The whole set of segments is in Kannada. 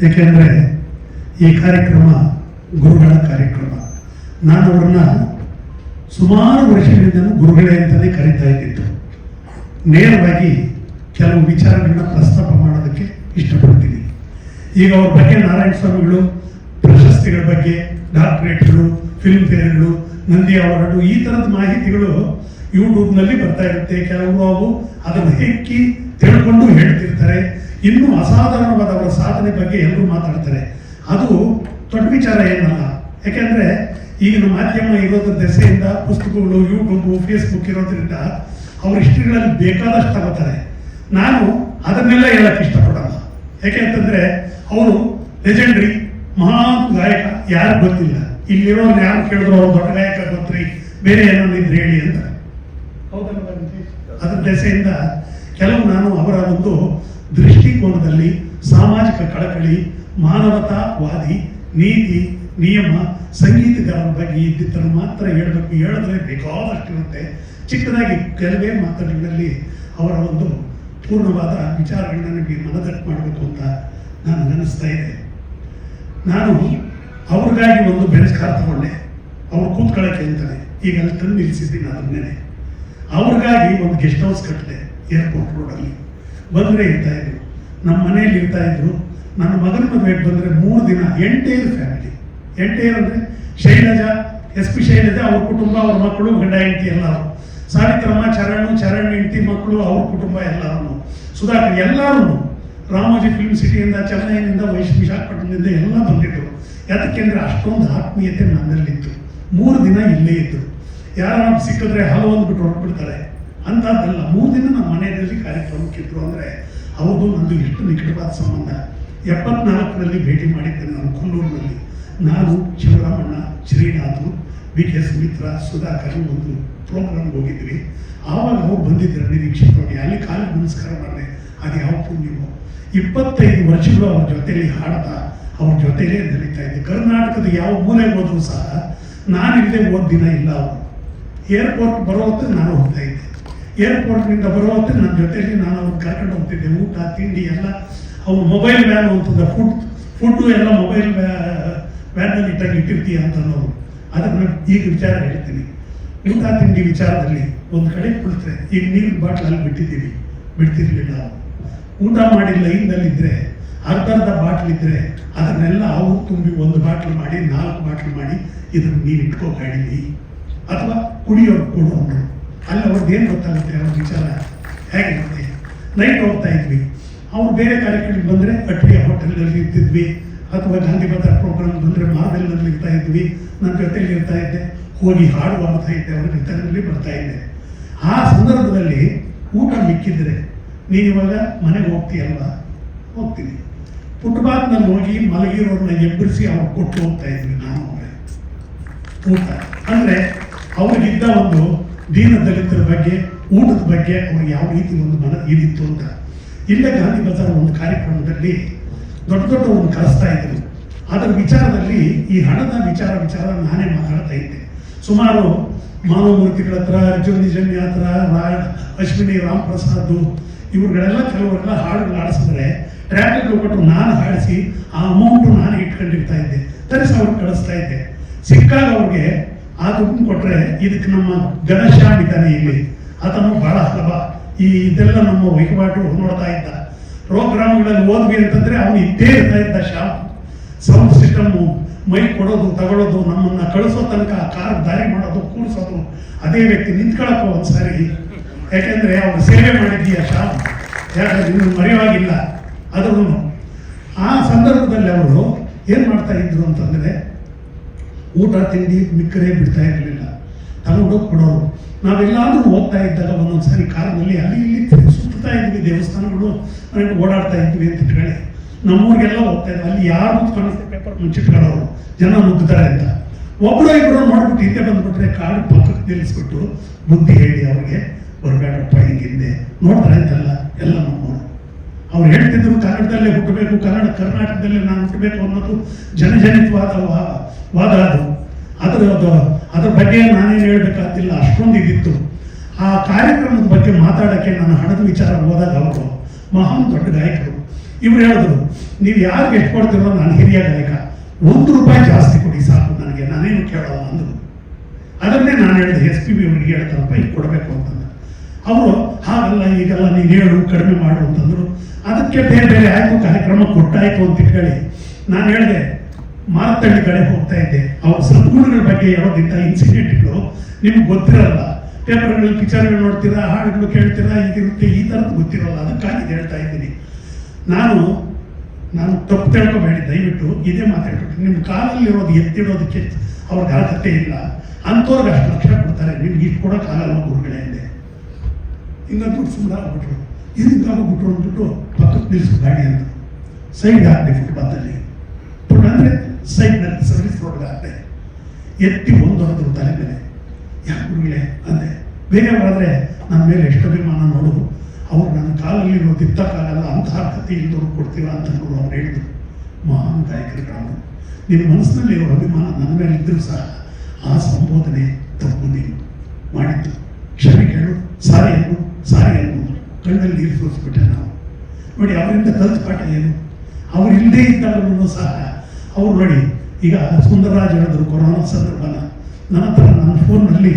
ಏಕೆಂದರೆ ಈ ಕಾರ್ಯಕ್ರಮ ಗುರುಗಳ ಕಾರ್ಯಕ್ರಮ. ನಾನು ಅವ್ರನ್ನ ಸುಮಾರು ವರ್ಷಗಳಿಂದ ಗುರುಗಳೇ ಅಂತಲೇ ಕರೀತಾ ಇದ್ದಿತ್ತು. ನೇರವಾಗಿ ಕೆಲವು ವಿಚಾರಗಳನ್ನ ಪ್ರಸ್ತಾಪ ಮಾಡೋದಕ್ಕೆ ಇಷ್ಟಪಡ್ತೀನಿ. ಈಗ ಅವ್ರ ಬಗ್ಗೆ ನಾರಾಯಣ ಸ್ವಾಮಿಗಳು ಪ್ರಶಸ್ತಿಗಳ ಬಗ್ಗೆ, ಡಾಕ್ಟರೇಟ್ಗಳು, ಫಿಲ್ಮ್ ಫೇರ್ಗಳು, ನಂದಿ ಅವಾರ್ಡು, ಈ ಥರದ ಮಾಹಿತಿಗಳು ಯೂಟ್ಯೂಬ್ನಲ್ಲಿ ಬರ್ತಾ ಇರುತ್ತೆ. ಕೆಲವರು ಅವು ಅದನ್ನು ಹೆಕ್ಕಿ ತಿಳ್ಕೊಂಡು ಹೇಳ್ತಿರ್ತಾರೆ. ಇನ್ನೂ ಅಸಾಧಾರಣವಾದ ಅವರ ಸಾಧನೆ ಬಗ್ಗೆ ಎಲ್ಲರೂ ಮಾತಾಡ್ತಾರೆ. ಅದು ದೊಡ್ಡ ವಿಚಾರ ಏನಲ್ಲ. ಯಾಕೆಂದರೆ ಈಗಿನ ಮಾಧ್ಯಮ ಇರೋದ್ರ ದೆಸೆಯಿಂದ ಪುಸ್ತಕಗಳು, ಯೂಟ್ಯೂಬು, ಫೇಸ್ಬುಕ್ ಇರೋದ್ರಿಂದ ಅವ್ರ ಹಿಸ್ಟ್ರಿಗಳಲ್ಲಿ ಬೇಕಾದಷ್ಟು ತಗೋತಾರೆ. ನಾನು ಅದನ್ನೆಲ್ಲ ಹೇಳಕ್ಕೆ ಇಷ್ಟಪಡಲ್ಲ. ಯಾಕೆ ಅಂತಂದರೆ ಅವರು ಲೆಜೆಂಡ್ರಿ ಮಹಾನ್ ಗಾಯಕ, ಯಾರು ಗೊತ್ತಿಲ್ಲ. ಇಲ್ಲಿರೋರು ಯಾರು ಕೇಳಿದ್ರು ಅವ್ರು ದೊಡ್ಡ ಗಾಯಕ ಗೊತ್ತ್ರಿ, ಬೇರೆ ಏನೋ ನಿಂದು ಹೇಳಿ ಅಂತ. ಹೌದಲ್ಲ? ಅದ್ರ ದೆಸೆಯಿಂದ ಕೆಲವು ನಾನು ಅವರ ಒಂದು ದೃಷ್ಟಿಕೋನದಲ್ಲಿ ಸಾಮಾಜಿಕ ಕಳಕಳಿ, ಮಾನವತಾವಾದಿ, ನೀತಿ, ನಿಯಮ, ಸಂಗೀತಗಾರರ ಬಗ್ಗೆ ಇದ್ದಿದ್ದನ್ನು ಮಾತ್ರ ಹೇಳಬೇಕು. ಹೇಳಿದ್ರೆ ಬೇಕಾದಷ್ಟಿರುತ್ತೆ. ಚಿಕ್ಕದಾಗಿ ಕೆಲವೇ ಮಾತುಗಳಲ್ಲಿ ಅವರ ಒಂದು ಪೂರ್ಣವಾದ ವಿಚಾರಗಳನ್ನ ನನಗೆ ಮನದಟ್ಟು ಮಾಡಬೇಕು ಅಂತ ನಾನು ನೆನೆಸ್ತಾ ಇದೆ. ನಾನು ಅವ್ರಿಗಾಗಿ ಒಂದು ಬೆಂಚ್ ಕಾರ್ ತಗೊಂಡೆ, ಅವ್ರು ಕೂತ್ಕೊಳ್ಳೋಕ್ಕೆ ಅಂತಾನೆ. ಈಗ ಅಲ್ಲಿ ತಂದು ನಿಲ್ಲಿಸಿದ್ದೀನಿ ಅದನ್ನೇ. ಅವ್ರಿಗಾಗಿ ಒಂದು ಗೆಸ್ಟ್ ಹೌಸ್ ಕಟ್ಟಿದೆ ಏರ್ಪೋರ್ಟ್ ರೋಡಲ್ಲಿ. ಬಂದರೆ ಇರ್ತಾಯಿದ್ರು, ನಮ್ಮ ಮನೆಯಲ್ಲಿ ಇರ್ತಾಯಿದ್ರು. ನನ್ನ ಮಗನ ಮದುವೆಗೆ ಬಂದರೆ 3 ದಿನ ಎಂಟೈರ್ ಫ್ಯಾಮಿಲಿ. ಎಂಟೈರ್ ಅಂದರೆ ಶೈಲಜಾ, SP ಶೈಲಜಾ, ಅವ್ರ ಕುಟುಂಬ, ಅವ್ರ ಮಕ್ಕಳು, ಗಂಡ ಹೆಂಡತಿ ಎಲ್ಲರೂ, ಸಾವಿತ್ರಮ್ಮ, ಚರಣ್ ಹೆಂಡತಿ ಮಕ್ಕಳು, ಅವ್ರ ಕುಟುಂಬ ಎಲ್ಲರೂ, ಸುಧಾಕರ್ ಎಲ್ಲರೂ, ರಾಮೋಜಿ ಫಿಲ್ಮ್ ಸಿಟಿಯಿಂದ, ಚೆನ್ನೈನಿಂದ, ವಿಶಾಖಪಟ್ಟಣದಿಂದ ಎಲ್ಲ ಬಂದಿದ್ದರು. ಯಾತಕ್ಕೆಂದರೆ ಅಷ್ಟೊಂದು ಆತ್ಮೀಯತೆ ನನ್ನಲ್ಲಿತ್ತು. 3 ದಿನ ಇಲ್ಲೇ ಇದ್ದರು. ಯಾರು ಸಿಕ್ಕಿದ್ರೆ ಹಲವು ಅಂದ್ಬಿಟ್ಟು ಹೊರಟ್ಬಿಡ್ತಾರೆ ಅಂಥದ್ದೆಲ್ಲ. 3 ದಿನ ನಮ್ಮ ಮನೆಯಲ್ಲಿ ಕಾರ್ಯಕ್ರಮಕ್ಕಿದ್ರು. ಅಂದರೆ ಅವ್ರದ್ದು ನಂದು ಎಷ್ಟು ನಿಕಟವಾದ ಸಂಬಂಧ. 74ರಲ್ಲಿ ಭೇಟಿ ಮಾಡಿದ್ದೆ ನಾನು ಕೊಲ್ಲೂರಿನಲ್ಲಿ. ನಾನು, ಶಿವರಾಮಣ್ಣ, ಶ್ರೀನಾಥ್, BK ಸುಮಿತ್ರಾ, ಸುಧಾಕರ್ ಒಂದು ಪ್ರೋಗ್ರಾಮ್ಗೆ ಹೋಗಿದ್ವಿ. ಆವಾಗ ಅವ್ರು ಬಂದಿದ್ದರು ನಿರೀಕ್ಷಿತವಾಗಿ. ಅಲ್ಲಿ ಕಾಲಿಗೆ ನಮಸ್ಕಾರ ಮಾಡಿದೆ. ಅದು ಯಾವ ಪುಣ್ಯವೋ. 25 ವರ್ಷಗಳು ಅವ್ರ ಜೊತೆಯಲ್ಲಿ ಹಾಡ್ತಾ ಅವ್ರ ಜೊತೆಲೇ ನಡೀತಾ ಇದ್ದೆ. ಕರ್ನಾಟಕದ ಯಾವ ಮೂಲೆಗೆ ಹೋದ್ರು ಸಹ ನಾನಿಲ್ಲದೆ ಓದ್ ದಿನ ಇಲ್ಲ. ಅವರು ಏರ್ಪೋರ್ಟ್ ಬರೋ ಹೊತ್ತು ನಾನು ಹೋಗ್ತಾ ಇದ್ದೆ. ಏರ್ಪೋರ್ಟ್ನಿಂದ ಬರೋ ಹೊತ್ತು ನನ್ನ ಜೊತೆಯಲ್ಲಿ ನಾನು ಅವ್ರು ಕರ್ಕೊಂಡು ಹೋಗ್ತಿದ್ದೆ. ಊಟ ತಿಂಡಿ ಎಲ್ಲ ಅವ್ರು ಮೊಬೈಲ್ ವ್ಯಾನ್ ಅಂತಂದ ಫುಡ್ಡು ಎಲ್ಲ ಮೊಬೈಲ್ ವ್ಯಾನಲ್ಲಿ ಇಟ್ಟಿರ್ತೀಯ ಅಂತ ಅನ್ನೋರು. ಅದನ್ನು ಈಗ ವಿಚಾರ ಹೇಳ್ತೀನಿ. ಊಟ ತಿಂಡಿ ವಿಚಾರದಲ್ಲಿ ಒಂದು ಕಡೆ ಕುಳಿತರೆ ಈಗ ನೀರಿನ ಬಾಟ್ಲಲ್ಲಿ ಬಿಡ್ತಿರ್ಲಿಲ್ಲ. ಊಟ ಮಾಡಿ ಲೈನ್ನಲ್ಲಿದ್ದರೆ ಅರ್ಧ ಬಾಟ್ಲಿದ್ದರೆ ಅದನ್ನೆಲ್ಲ ಅವ್ರು ತುಂಬಿ 1 ಬಾಟ್ಲ್ ಮಾಡಿ 4 ಬಾಟ್ಲ್ ಮಾಡಿ ಇದನ್ನು ನೀರು ಇಟ್ಕೋ ಗಾಡೀಲಿ ಅಥವಾ ಕುಡಿಯೋರು ಕೊಡು ಅಂದರು. ಅಲ್ಲಿ ಅವ್ರದ್ದು ಏನು ಗೊತ್ತಾಗುತ್ತೆ, ಅವ್ರ ವಿಚಾರ ಹೇಗಿರುತ್ತೆ. ನೈಟ್ ಹೋಗ್ತಾ ಇದ್ವಿ. ಅವ್ರು ಬೇರೆ ಕಾರ್ಯಕ್ರಮಕ್ಕೆ ಬಂದರೆ ಅಟ್ರಿಯ ಹೋಟೆಲ್ನಲ್ಲಿ ಇರ್ತಿದ್ವಿ, ಅಥವಾ ಗಾಂಧಿ ಬಜಾರ್ ಪ್ರೋಗ್ರಾಮ್ ಬಂದರೆ ಮಾರ್ವೆಲ್ನಲ್ಲಿ ಇರ್ತಾ ಇದ್ವಿ. ನನ್ನ ಜೊತೆಯಲ್ಲಿ ಇರ್ತಾ ಇದ್ದೆ. ಹೋಗಿ ಹಾಡು ಮಾಡ್ತಾ ಇದ್ದೆ, ಅವ್ರ ಜೊತೆಯಲ್ಲಿ ಬರ್ತಾ ಇದ್ದೆ. ಆ ಸಂದರ್ಭದಲ್ಲಿ ಊಟ ಮಿಕ್ಕಿದ್ರೆ ನೀನು ಇವಾಗ ಮನೆಗೆ ಹೋಗ್ತೀಯಲ್ವಾ? ಹೋಗ್ತೀನಿ. ಫುಟ್ಪಾತ್ನಲ್ಲಿ ಹೋಗಿ ಮಲಗಿರೋರನ್ನ ಎಬ್ಬರಿಸಿ ಅವ್ರು ಕೊಟ್ಟು ಹೋಗ್ತಾ ಇದ್ವಿ ನಾನು ಅವರೇ ಊಟ. ಅಂದರೆ ಅವ್ರಿಗಿದ್ದ ಒಂದು ದೀನ ದಲಿತರ ಬಗ್ಗೆ, ಊಟದ ಬಗ್ಗೆ ಅವ್ರಿಗೆ ಯಾವ ರೀತಿ ಒಂದು ಮನ ಇದಿತ್ತು ಅಂತ. ಇಲ್ಲೇ ಗಾಂಧಿ ಬಜಾರ್ ಒಂದು ಕಾರ್ಯಕ್ರಮದಲ್ಲಿ ದೊಡ್ಡ ಒಂದು ಕಳಿಸ್ತಾ ಇದ್ರು. ಅದರ ವಿಚಾರದಲ್ಲಿ ಈ ಹಣದ ವಿಚಾರ ನಾನೇ ಮಾತಾಡ್ತಾ ಇದ್ದೆ. ಸುಮಾರು ಮಾನವಮೂರ್ತಿಗಳ ಹತ್ರ, ಅರ್ಜುನ್ ನಿಜನ್ಯ ಹತ್ರ, ಅಶ್ವಿನಿ ರಾಮಪ್ರಸಾದ್ ಇವ್ರುಗಳೆಲ್ಲ ಕೆಲವರೆಲ್ಲ ಹಾಡುಗಳು ಆಡಿಸಿದ್ರೆ ಟ್ರ್ಯಾಕ್ಗೆ ಹೋಗ್ಬಿಟ್ಟು ನಾನು ಹಾಡಿಸಿ ಆ ಅಮೌಂಟು ನಾನೇ ಇಟ್ಕೊಂಡಿರ್ತಾ ಇದ್ದೆ. ತರಿಸಿ ಅವ್ರಿಗೆ ಕಳಿಸ್ತಾ ಇದ್ದೆ. ಸಿಕ್ಕಾಗ ಅವ್ರಿಗೆ ಆ ದುಡ್ಡು ಕೊಟ್ಟರೆ ಇದಕ್ಕೆ ನಮ್ಮ ಘನಶ್ಯಾಮ್ ಇದ್ದಾನೆ ಇಲ್ಲಿ, ಆತನು ಭಾಳ ಹಲವ ಇದೆಲ್ಲ ನಮ್ಮ ವಹಿವಾಟು ನೋಡ್ತಾ ಇದ್ದ. ಪ್ರೋಗ್ರಾಮ್ಗಳಲ್ಲಿ ಓದ್ವಿ ಅಂತಂದರೆ ಅವನು ಇದ್ದೇ ಇರ್ತಾ ಇದ್ದ. ಶಾಪ್ ಸೌಂಡ್ ಸಿಸ್ಟಮ್ಮು, ಮೈಕ್ ಕೊಡೋದು, ತಗೊಳ್ಳೋದು, ನಮ್ಮನ್ನು ಕಳಿಸೋ ತನಕ ಕಾರ್ ದಾರಿ ಮಾಡೋದು, ಕೂರಿಸೋದು ಅದೇ ವ್ಯಕ್ತಿ. ನಿಂತ್ಕೊಳ್ಳೋಕೆ ಒಂದು ಸಾರಿ, ಯಾಕೆಂದರೆ ಅವ್ರು ಸೇವೆ ಮಾಡಿದ್ದೀಯ ಶಾಪ್, ಯಾಕಂದ್ರೆ ಇನ್ನು ಮರೆಯುವಾಗಿಲ್ಲ. ಆದ್ರೂ ಆ ಸಂದರ್ಭದಲ್ಲಿ ಅವರು ಏನು ಮಾಡ್ತಾ ಇದ್ರು ಅಂತಂದರೆ ಊಟ ತಿಂಡಿ ಮಿಕ್ಕರೆ ಬಿಡ್ತಾ ಇರಲಿಲ್ಲ, ತಗೊಂಡೋಗಿ ಕೊಡೋರು. ನಾವೆಲ್ಲಾದರೂ ಹೋಗ್ತಾ ಇದ್ದಾಗ ಒಂದೊಂದು ಸಾರಿ ಕಾರಿನಲ್ಲಿ ಅಲ್ಲಿ ಇಲ್ಲಿ ಸುತ್ತಾ ಇದ್ವಿ, ದೇವಸ್ಥಾನಗಳು ಓಡಾಡ್ತಾ ಇದ್ವಿ ಅಂತ ಹೇಳಿ. ನಮ್ಮೂರಿಗೆಲ್ಲ ಹೋಗ್ತಾ ಇದ್ವಿ. ಅಲ್ಲಿ ಯಾರು ಕಾಣಿಸ್ತಾ ಪೇಪರ್ ಮುಚ್ಚಿಟ್ಕೊಳ್ಳೋರು, ಜನ ನುಗ್ಗುತ್ತಾರೆ ಅಂತ. ಒಬ್ಬರು ಇಬ್ಬರು ನೋಡ್ಬಿಟ್ಟು ಹಿಂದೆ ಬಂದ್ಬಿಟ್ರೆ ಕಾಡು ಪಕ್ಕಕ್ಕೆ ನಿಲ್ಲಿಸ್ಬಿಟ್ಟು ಬುದ್ಧಿ ಹೇಳಿ ಅವ್ರಿಗೆ, ಹೊರಗಾಡಪ್ಪ ಹಿಂದೆ ನೋಡ್ತಾರೆ ಅಂತಲ್ಲ ಎಲ್ಲ ನಮ್ಮವರು. ಅವ್ರು ಹೇಳ್ತಿದ್ರು ಕನ್ನಡದಲ್ಲೇ ಹುಟ್ಟಬೇಕು, ಕರ್ನಾಟಕದಲ್ಲೇ ನಾನು ಹುಟ್ಟಬೇಕು ಅನ್ನೋದು ಜನಜನಿತವಾದ ವಾದ. ಅದ್ರ ಬಗ್ಗೆ ನಾನೇನು ಹೇಳ್ಬೇಕಾಗ್ತಿಲ್ಲ, ಅಷ್ಟೊಂದು ಇದಿತ್ತು. ಆ ಕಾರ್ಯಕ್ರಮದ ಬಗ್ಗೆ ಮಾತಾಡೋಕ್ಕೆ ನಾನು ಹಣದ ವಿಚಾರ ಹೋದಾಗ ಅವರು ಮಹಾನ್ ದೊಡ್ಡ ಗಾಯಕರು. ಇವ್ರು ಹೇಳಿದ್ರು, ನೀವು ಯಾರಿಗೆ ಎಷ್ಟು ಕೊಡ್ತೀರೋ ನಾನು ಹಿರಿಯ ಗಾಯಕ, ₹1 ಜಾಸ್ತಿ ಕೊಡಿ ಸಾಕು ನನಗೆ, ನಾನೇನು ಕೇಳೋಲ್ಲ ಅಂದರು. ಅದನ್ನೇ ನಾನು ಹೇಳಿದೆ, SPB ಅವರಿಗೆ ₹70 ಕೊಡಬೇಕು ಅಂತಂದ್ರೆ ಅವರು ಹಾಗಲ್ಲ ಈಗಲ್ಲ ನೀನು ಹೇಳು ಕಡಿಮೆ ಮಾಡು ಅಂತಂದರು. ಅದಕ್ಕೆ ಬೇರೆ ಬೇರೆ ಆಯಿತು, ಕಾರ್ಯಕ್ರಮ ಕೊಟ್ಟಾಯಿತು ಅಂತ ಹೇಳಿ ನಾನು ಹೇಳಿದೆ, ಮಾರತಳ್ಳಿ ಕಡೆ ಹೋಗ್ತಾ ಇದ್ದೆ. ಅವ್ರ ಸದ್ಗುಣಗಳ ಬಗ್ಗೆ ಹೇಳೋದಿದ್ದ ಇನ್ಸಿಡೆಂಟ್ಗಳು ನಿಮ್ಗೆ ಗೊತ್ತಿರಲ್ಲ, ಪೇಪರ್ಗಳಲ್ಲಿ ಪಿಕ್ಚರ್ಗಳು ನೋಡ್ತೀರಾ, ಹಾಡುಗಳು ಕೇಳ್ತೀರಾ, ಇದಿರುತ್ತೆ, ಈ ಥರದ್ದು ಗೊತ್ತಿರಲ್ಲ. ಅದಕ್ಕಾಗಿ ಹೇಳ್ತಾ ಇದ್ದೀನಿ. ನಾನು ತಪ್ಪು ತಿಳ್ಕೊಬೇಡಿ ದಯವಿಟ್ಟು, ಇದೇ ಮಾತಾಡ್ಬಿಟ್ಟು ನಿಮ್ಮ ಕಾಲಲ್ಲಿ ಇರೋದು ಎತ್ತಿಡೋದಕ್ಕೆ ಅವ್ರಿಗೆ ಅರ್ಹತೆ ಇಲ್ಲ, ಅಂಥವ್ರಿಗೆ ಅಷ್ಟು ಲಕ್ಷ ಕೊಡ್ತಾರೆ, ನಿಮ್ಗೆ ಇಷ್ಟು ಕೊಡೋಕ್ಕಾಗಲ್ಲ ಗುರುಗಳೇ ಅಂದೆ. ಹಿಂಗಂತೂ ಸುಮ್ಮನೆ ಆಗ್ಬಿಟ್ರು, ಹಿಂಗಾಗ್ಬಿಟ್ರು ಅಂದ್ಬಿಟ್ಟು ಪಕ್ಕಕ್ಕೆ ನಿಲ್ಲಿಸು ಗಾಡಿ ಅಂತ ಸೈಡ್ ಹಾಕಿದೆ, ಫುಟ್ಪಾತಲ್ಲಿ ಅಂದರೆ ಸೈಡ್ನಲ್ಲಿ ಸರ್ವಿಸ್ ರೋಡ್ಗೆ ಹಾಕಿದೆ. ಎತ್ತಿ ಹೊಡೆದ್ರು ತಲೆ ಮೇಲೆ. ಯಾಕೆ ಗುರುಗಳೇ ಅಂದೆ. ಬೇರೆಯವರಾದರೆ ನನ್ನ ಮೇಲೆ ಎಷ್ಟು ಅಭಿಮಾನ ನೋಡೋದು, ಅವ್ರು ನನ್ನ ಕಾಲಲ್ಲಿರೋ ತಿತ್ತಕ್ಕಾಗಲ್ಲ, ಅಂತಹ ಕಥೆ ಇಲ್ಲದವ್ರು ಕೊಡ್ತೀವ ಅಂತ ನೋಡು ಅವ್ರು ಹೇಳಿದ್ರು. ಮಹಾನ್ ಗಾಯಕರು ಕಾಣು, ನಿನ್ನ ಮನಸ್ಸಿನಲ್ಲಿ ಇರೋ ಅಭಿಮಾನ ನನ್ನ ಮೇಲೆ ಇದ್ದರೂ ಸಹ ಆ ಸಂಬೋಧನೆ ತಪ್ಪು ನೀನು ಮಾಡಿದ್ದು, ಕ್ಷಮೆ ಕೇಳು, ಸಾರಿ ಅನ್ನೋದು ಕಣ್ಣಲ್ಲಿ ನೀರು ಸೋರಿಸ್ಬಿಟ್ಟೆ ನಾವು. ನೋಡಿ ಅವರಿಂದ ಕಲಿತ ಪಾಠ ಏನು, ಅವ್ರು ಇಲ್ಲದೇ ಇದ್ದಾಗಲೂ ಸಹ ಅವ್ರು ನೋಡಿ, ಈಗ ಸುಂದರರಾಜ್ ಹೇಳಿದ್ರು ಕೊರೋನಾ ಸಂದರ್ಭನ ನನ್ನ ಹತ್ರ ನನ್ನ ಫೋನ್ನಲ್ಲಿ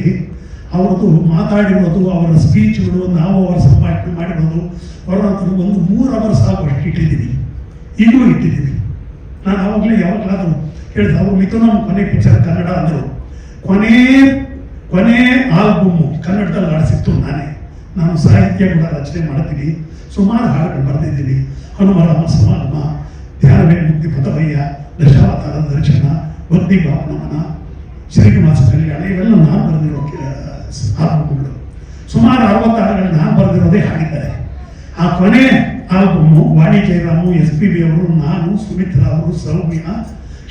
ಅವ್ರದ್ದು ಮಾತಾಡಿರೋದು, ಅವರ ಸ್ಪೀಚ್ಗಳು, ನಾವು ಅವರ ಸಂಭಾಷಣೆ ಮಾಡಿರೋದು ಕೊರೋನಾದ್ರು ಒಂದು 3 ಅವರ್ಸ್ ಆಗುವಷ್ಟು ಇಟ್ಟಿದ್ದೀನಿ, ಈಗಲೂ ಇಟ್ಟಿದ್ದೀನಿ. ನಾನು ಆವಾಗಲೇ ಯಾವಾಗಲಾದರೂ ಹೇಳಿದೆ, ಅವರು ಮಿಥುನ ಕೊನೆ ಪಿಕ್ಚರ್ ಕನ್ನಡ ಅಂದರು, ಕೊನೆ ಆಲ್ಬಮ್ಮು ಕನ್ನಡದಲ್ಲಿ ಆಡಿಸಿತ್ತು ನಾನೇ. ನಾನು ಸಾಹಿತ್ಯ ಕೂಡ ರಚನೆ ಮಾಡ್ತೀನಿ, ಸುಮಾರು ಹಾಡುಗಳು ಬರೆದಿದ್ದೀನಿ. ಹನುಮರಾಮ ಸಮಾಗಮ, ಧ್ಯಾನವೇ ಮುಕ್ತಿ ಪದವಯ್ಯ, ದಶಾವತಾರದ ದರ್ಶನ, ಬದ್ದಿ ಬಾಪನಮನ, ಶ್ರೀನಿವಾಸ ಕಲ್ಯಾಣ, ಇವೆಲ್ಲ ನಾನು ಬರೆದಿರೋ ಆಲ್ಬಮ್ಗಳು. ಸುಮಾರು 60 ಹಾಡುಗಳು ನಾನು ಬರೆದಿರೋದೇ ಹಾಡಿದ್ದಾರೆ. ಆ ಕೊನೆ ಆಲ್ಬಮ್ಮು ವಾಣಿ ಜಯರಾಮು, SPB ಅವರು, ನಾನು, ಸುಮಿತ್ರಾ ಅವರು, ಸೌಮ್ಯ,